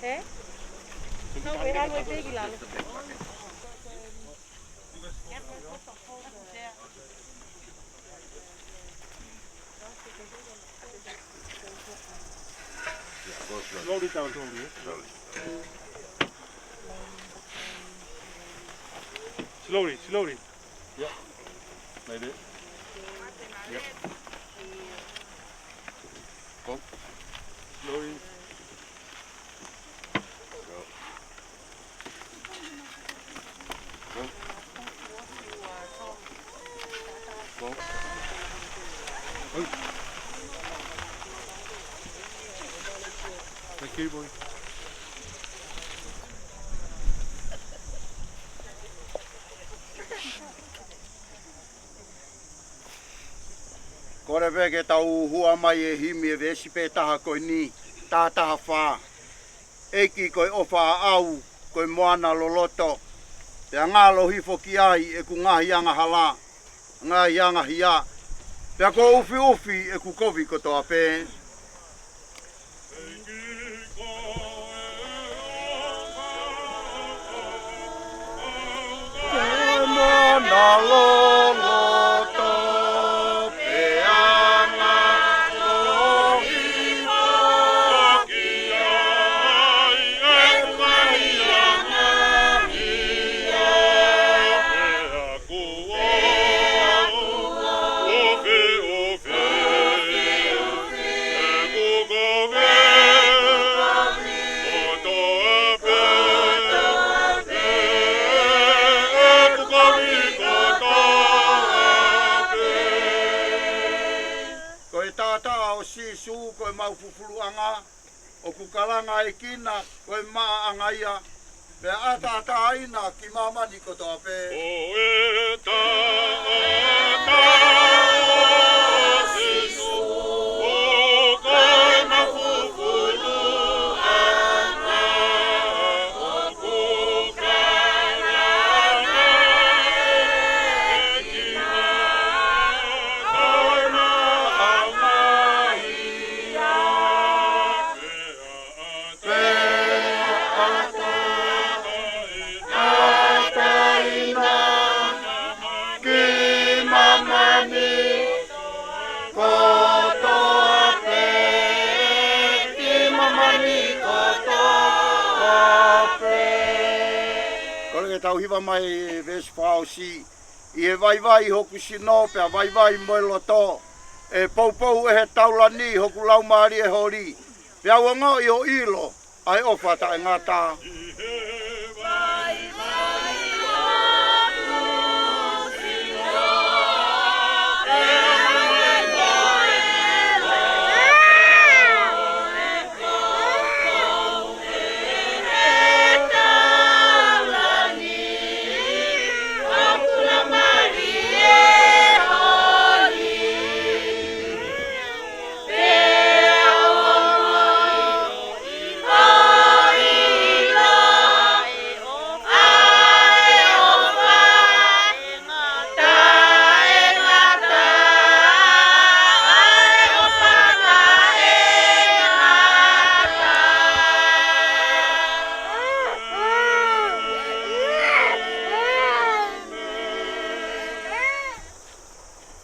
Hä? No, wir haben ein Segeland. Slowly down, slowly. Slowly, slowly. Yeah. Maybe. Yep. Go. Slowly. Go. Go. Go. Oh. Thank you, boy. Kore veke tau hua mai e himi e vesi pe taha koe ni, taha wha. Eki koe ofa au, koe moana loloto. Pea ngalo hifo ki ai e ku ngahi anga hala, ngahi anga hia. Pea ko ufi e ku kovi kotoa pe. Koe moana loloto. Sisu koe mau fufuluanga, o kukalanga e kina koe maa angaia, pe ata aina ki mamani kotoa pe. O e ta sisu, o koe mau fufuluanga, o kukalanga e kina koe maa tau hiwa mai vesi whaosi i e vai hoku sino pea vai moe loto e poupou e he taulani hoku laumari e hori pea wanga i o ilo ai ofa ta e ngata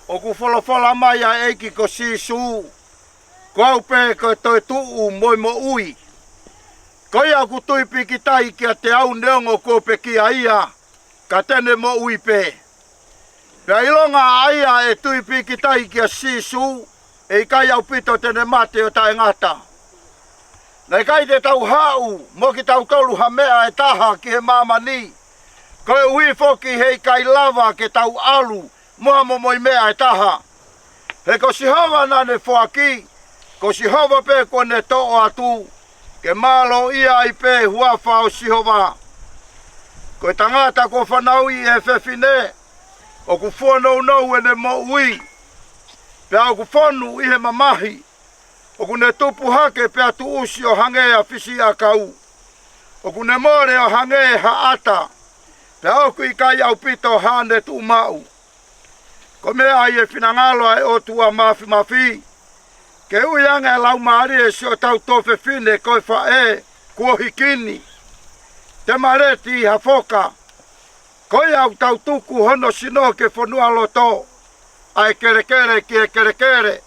o ku whalafola mai a eiki ko sisu, ko au pē ko toi tuu moi mo ui. Ko ia ku tui piki tai kia te au neongo ko pe kia ia, ka tene mo ui pē. Pea ilonga aia e tui piki tai kia sisu, e kai au pito tene mate o tae ngata. Nei kai te tau hau, mo ki tau tolu ha mea e taha ki he mamani. Ko e ui foki hei kai lava ke tau alu, mua mo moi mea e taha. He ko si hawa nane whaki, ko si hawa pe kone to'o atu, ke malo ia i pe hua whao si hawa. Ko e tangata ko whanau i e whewhine, o ku whanau ene mo ui, pe au ku whanu i he mamahi, o ku ne tupu hake pe atu usi o hangea fisi a kau, o ku ne more o hangea ha ata, pe au ku i kai au pito hane tu mau. Ko mea ai e finangalo ai o tua mafi. Ke uianga e lau maari e si o tau tofe fine koe wha e kua hikini. Te mareti hafoka. Koe au tau tuku hono sino ke whanua loto. Ai kerekere ki e kerekere.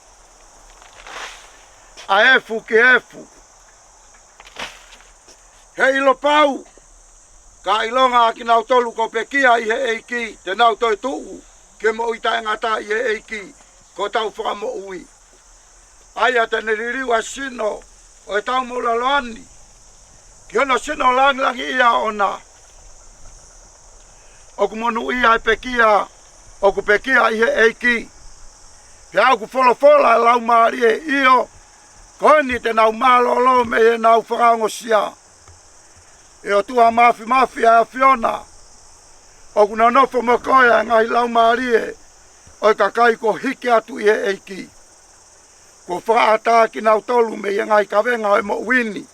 A efu ki efu. He ilo pau. Ka ilonga ki nau tolu ko pekia i he eiki. Te nau toi tuu. Ke mo ita ngata i he eiki. Ko tau whakamo ui. Aia tene ririwa sino. O e tau moula loani. Ki ono sino langlangi ia ona. Oku monu ia e pekia. Oku pekia i he eiki. Pia au ku folofola e lau maari e io. Koeni te nau malolo me e nau whakango sia. E o tua mafi a Fiona. Oku na nofo mokoia ngai lau maari e. Oi kakai ko hike atu i he eiki. Ko whaata ki nau tolu me i ngai kawenga o mo wini.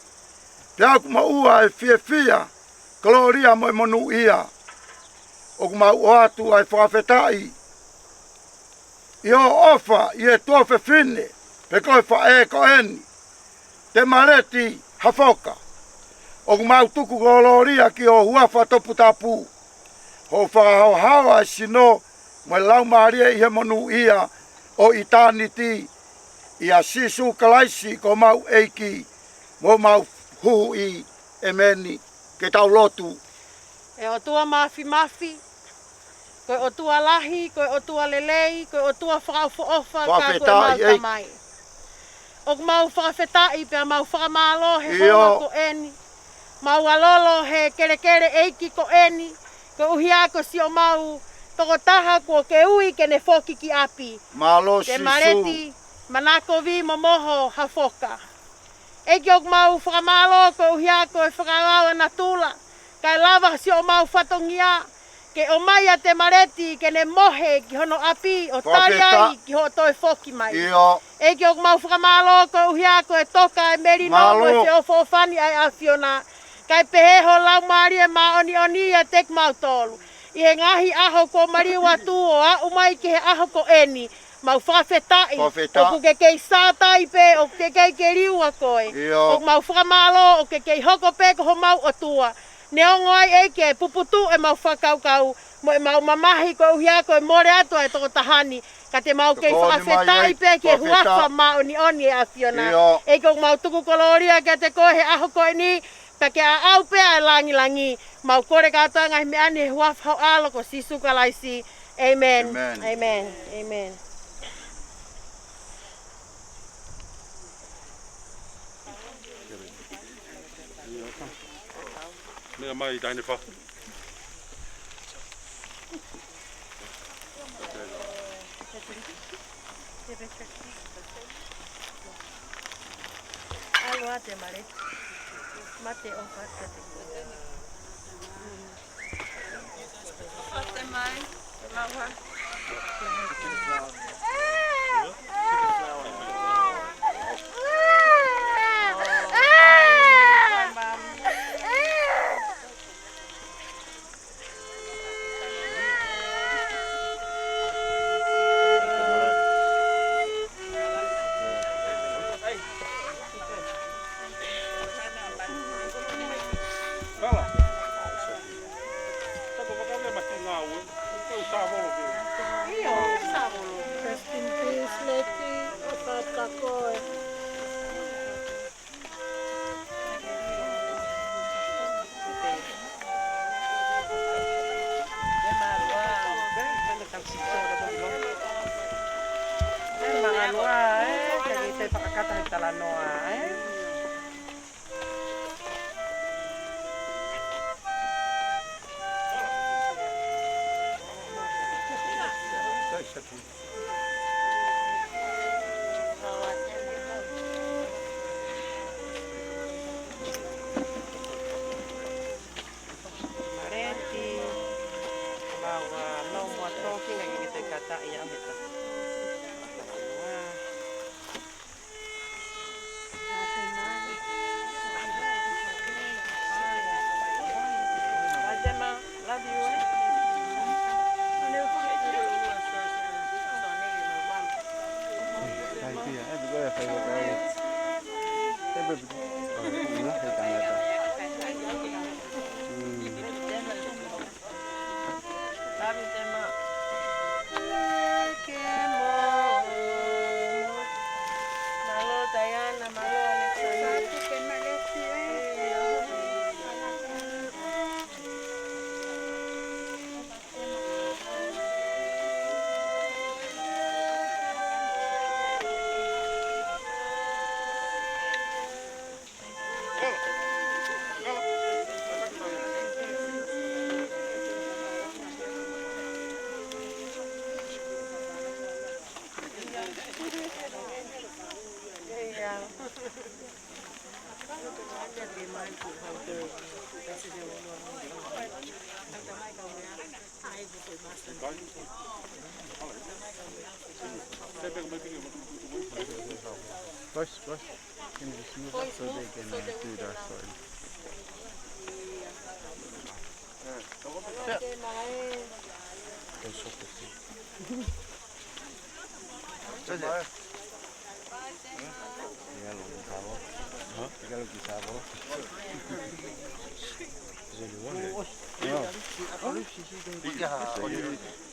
Pia ku ma ua e fia. Gloria mo e monu ia. O ku ma ua atu ai whakawhetai. I o ofa i e tuofe fine. Pe koe wha e ko eni. Te mareti hafoka. O ku mau tuku gloria ki o huafa topu tapu. Ho whakahau hawa e sino. Mo e lau maria i he monu ia. O eternity. Ia sisu kalaisi ko mau eiki. Mo mau hui e meni ke tau lotu. E o tua mafi. Koe o tua lahi, koe o tua lelei, koe o tua whakawhoofa, ka koe mau tamai. O mau whakawhetai pia mau whakamalo he hoa ko eni. Mau alolo he kerekere eiki ko eni. Ko uhia ko si o mau toko taha ko ke ui ke ne whoki ki api. Malo sisu. Te mareti. Manako vi momoho hafoka. Eki o mau whakamalo ko uhia ko e whakarawa na tula. Kai lava si o mau whatongia. Ke o mai a te mareti ke ne mohe ki hono api o tariai ki ho toi whoki mai. Iyo. Eki o mau whakamalo ko uhia ko e toka e merino mo e se o whofani ai a Fiona. Kai peheho lau maari e ma oni a tek mau tolu. I he ngahi aho ko mariwa tu o a umai ki he aho ko eni. Mau whawhetai, o ku ke kei sātai pe, o ke kei ke riua koe. O mau whakamalo, o ke kei hoko pe ko ho mau o tua. Ne o ngoi e ke puputu e mau whakaukau, mo e mau mamahi ko uhia ko e more atua e toko tahani. Ka te mau kei whawhetai pe ke huafa ma oni e a Fiona. E ko mau tuku koloria ke te koe he aho koe ni, ka ke a au pe a langi. Mau kore katoa ngahi me ani he huafa hau alo ko sisu kalaisi. Amen. Amen. Amen. Mea mai taine wha. Aloha te mare. Mate o whakate. Whate mai. Laua. Brush. Can you smooth up so they can do their story?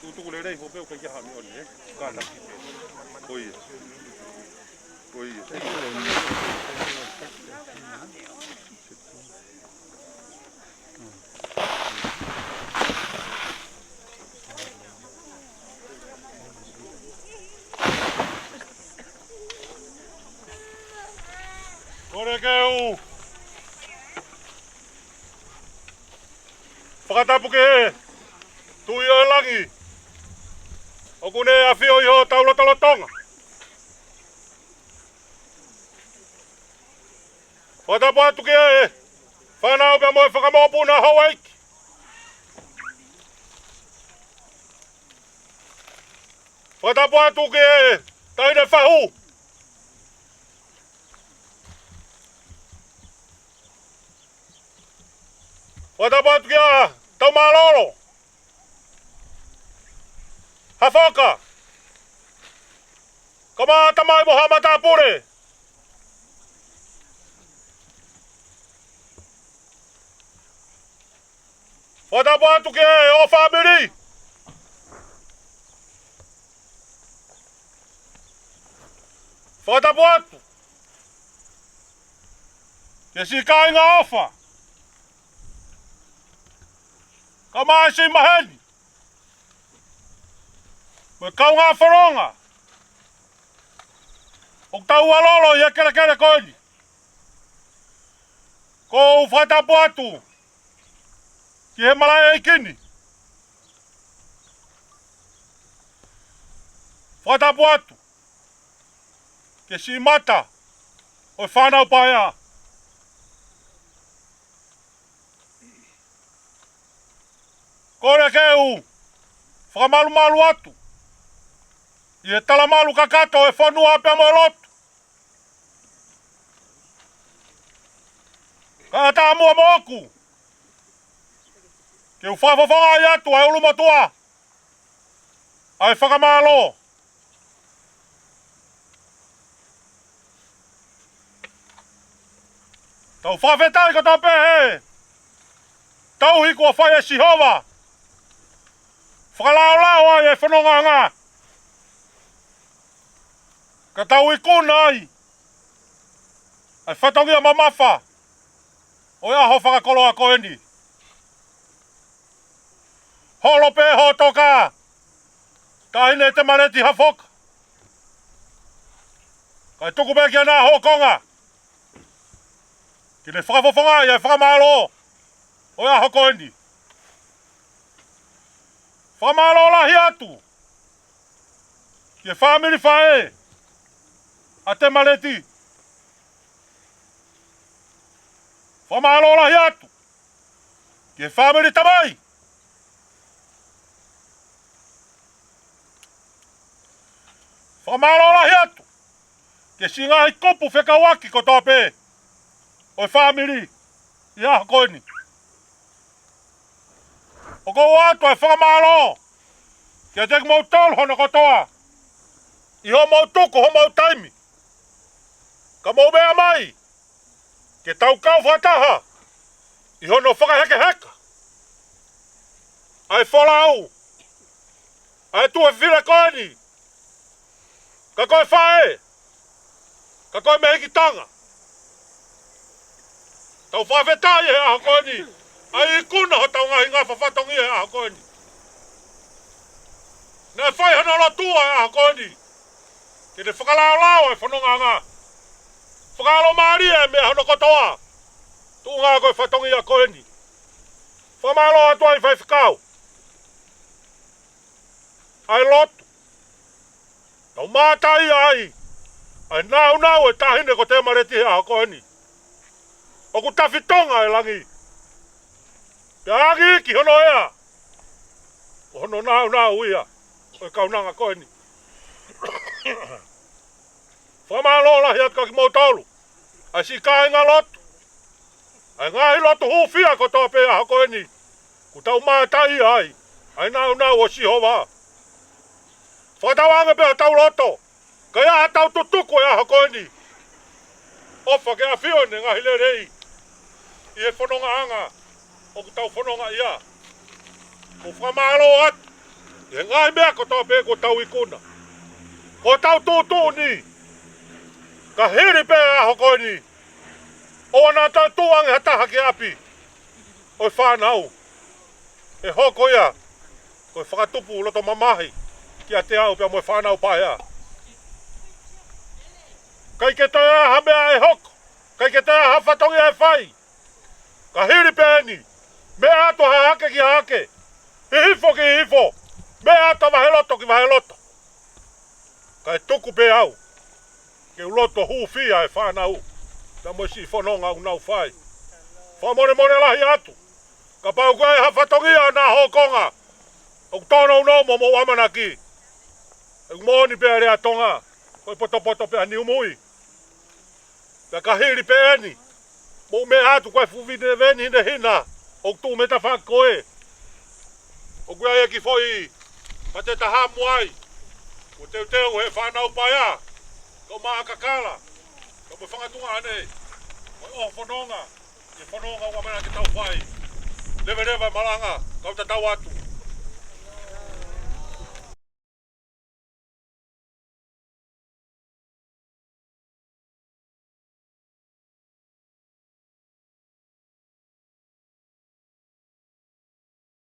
Tu le dai ho pe ka ha mi on ne ka la oi Ora que o Whakatapuke tu i o langi o kune a whio i ho taulo tonga Whakatapu atu ke e whanau pia moe whakamopu na Hawaiki Whakatapu atu ke e taine whahu Whakatapu atu ke a tau malolo Hawhaka Kama tamai mo hamata pure Whakatapu atu ke o family Whakatapu atu Ke si kāinga ofa Kama si maheni Me kaunga wharonga O tau alolo ia kere koini Ko whakatapu atu Ki he malai e kini Whakatapu atu Ke si mata O whanau paea Kore ke u Whakamalu atu I e talamalu kakato e whanua pia mo lotu Ka ata mua moku Ke u whawhawhanga i atu ai ulu matua Ai whakamalo Tau whawhetai ka tape he Tau hiku a whaia Sihova Whakalao ai e whanonga ngā Ka tau i kuna ai Ai whatongi a mamafa O ia ho whakakolo a koeni Holo pe ho toka Tahine te mareti hafoka Kai tuku me kia nā ho konga Ki ne whakawhawhanga i e whakamalo O ia ho koeni Whakamalo lahi atu Ki e whamiri whae A te mareti Whakamalo lahi atu Ki e whamiri tamai Whakamalo lahi atu Ke singa i kupu whekawaki ko tōpe O e whamiri I aha koini O kou atu e whakamalo Ke tek mau tolu hono kotoa I ho mau tuku ho mau taimi Ka mo mea mai. Ke tau kau whataha. I hono whakaheke heka. Ai wholau. Ai tue whira koeni. Ka koe whae. Ka koe me hiki tanga. Tau whawhetai he aha koeni. Ai I kuna ho tau ngahi ngā whawhatongi he aha koeni. Nē whai hana lo tua he aha koeni. Ke te whakalao lao e whanonga ngā. Whakalo maaria e mea hono kotoa. Tu ngā koe whatongi a koeni. Whamalo atu ai whai whikau. Ai lotu. Tau mātai ai. Ai nau e tahine ko te mareti he aha koeni. Oku tawhitonga e langi. Te angi ki hono ea. Hono nau ia. O kaunanga koeni. Whamalo lahi atka ki mautaulu. Ai si kai ngā lotu. Ai ngahi lotu hufia ko tō pe aha koeni. Ku tau mātai ai. Ai nau o si hova. Whakatawanga pe tau loto. Kai aha tau tutuku e aha koeni. Ofa ke a whione ngahi le rei. I e whanonga anga. O ku tau whanonga ia. Ko whamalo atu. E ngai mea ko tau pe ko tau ikuna. Ko tau tūtū ni. Ka hiri pe aho koeni. O ana tau tuangi hataha ki api. Oi whanau. E hoko ia. Ko whakatupu loto mamahi. Ki a te au pia moe whanau paia. Kai ke toi aha mea e hoko. Kai ke toi aha whatongi e whai. Ka hiri pe ni. Mea ato hake ki hake. Hifo ki hifo. Mea ato vaheloto ki vaheloto. Kai tuku pe au. Ke uloto hufia e whanau. Ta mo si whanonga unau whai. Whamore lahi atu. Ka pau koe hawhatongia nā hokonga. O tono unomo mo wamanaki. E moni pe rea tonga. Koe poto pe ni umui. Ka hiri pe eni. Mo me atu koe fuvine veni hine hina. O tu me ta whakoe. O koe e ki foi. Pa te taha muai. O teu he whanau paia. Ko maa kakala. Ko me whangatunga ane. O whanonga. E whanonga wamena ki tau whai. Lewe malanga. Kau ta tau atu.